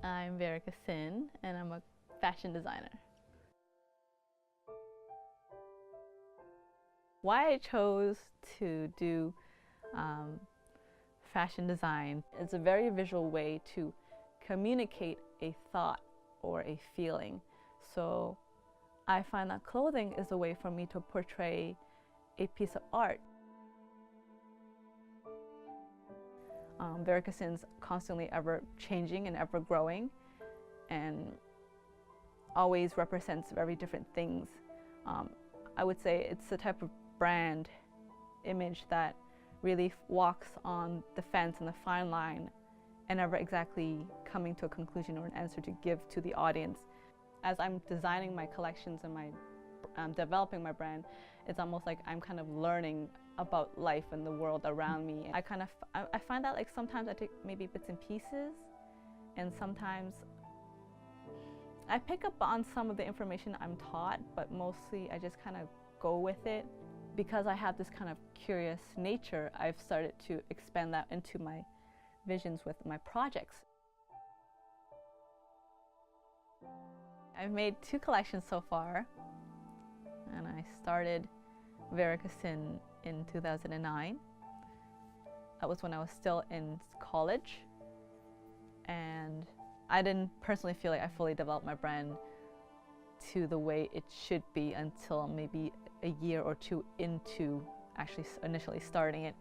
I'm Veruca Cyn, and I'm a fashion designer. Why I chose to do fashion design is a very visual way to communicate a thought or a feeling. So I find that clothing is a way for me to portray a piece of art. Veruca Cyn's constantly ever changing and ever growing, and always represents very different things. I would say it's the type of brand image that really walks on the fence and the fine line and never exactly coming to a conclusion or an answer to give to the audience. As I'm designing my collections and developing my brand, it's almost like I'm kind of learning about life and the world around me. I find that like sometimes I take maybe bits and pieces, and sometimes I pick up on some of the information I'm taught, but mostly I just kind of go with it. Because I have this kind of curious nature, I've started to expand that into my visions with my projects. I've made 2 collections so far, and I started Veruca Cyn in 2009. That was when I was still in college, and I didn't personally feel like I fully developed my brand to the way it should be until maybe a year or 2 into actually initially starting it.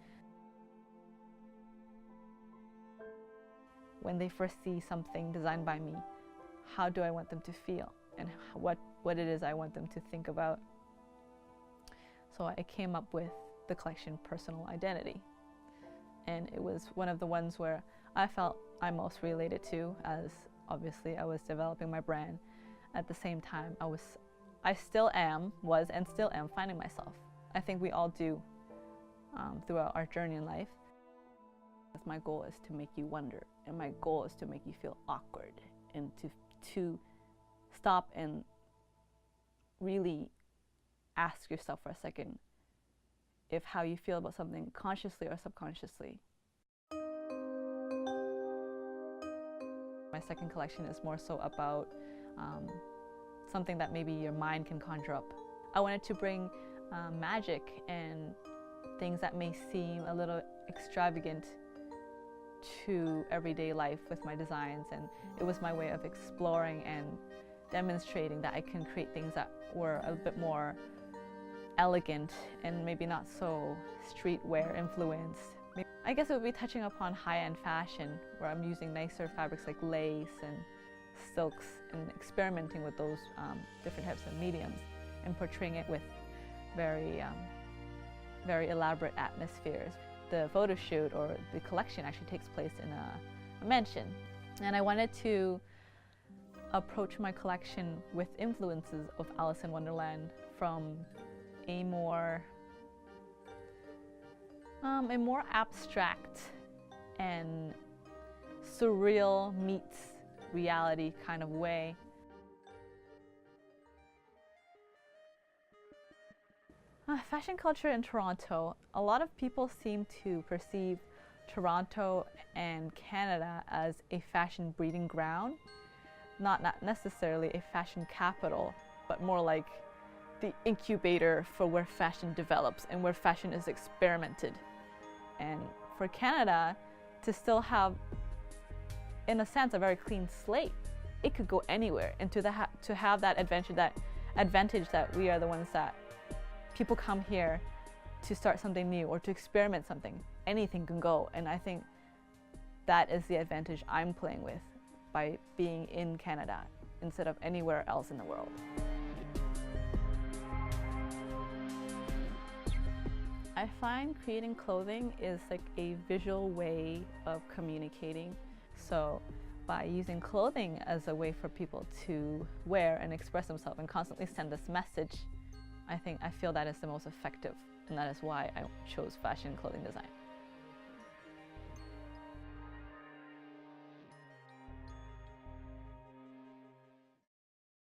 When they first see something designed by me, how do I want them to feel, and what it is I want them to think about? So I came up with the collection Personal Identity, and it was one of the ones where I felt I most related to, as obviously I was developing my brand. At the same time, I still was and still am finding myself. I think we all do throughout our journey in life. My goal is to make you wonder, and my goal is to make you feel awkward, and to stop and really ask yourself for a second if how you feel about something consciously or subconsciously. My second collection is more so about something that maybe your mind can conjure up. I wanted to bring magic and things that may seem a little extravagant to everyday life with my designs, and it was my way of exploring and demonstrating that I can create things that were a bit more elegant and maybe not so streetwear influenced. I guess it would be touching upon high-end fashion, where I'm using nicer fabrics like lace and silks and experimenting with those different types of mediums and portraying it with very elaborate atmospheres. The photo shoot or the collection actually takes place in a mansion, and I wanted to approach my collection with influences of Alice in Wonderland from a more abstract and surreal meets reality kind of way. Fashion culture in Toronto. A lot of people seem to perceive Toronto and Canada as a fashion breeding ground. Not necessarily a fashion capital, but more like the incubator for where fashion develops and where fashion is experimented. And for Canada to still have, in a sense, a very clean slate, it could go anywhere, and to have that advantage that we are the ones that people come here to start something new or to experiment something. Anything can go, and I think that is the advantage I'm playing with by being in Canada instead of anywhere else in the world. I find creating clothing is like a visual way of communicating. So by using clothing as a way for people to wear and express themselves and constantly send this message, I feel that is the most effective, and that is why I chose fashion clothing design.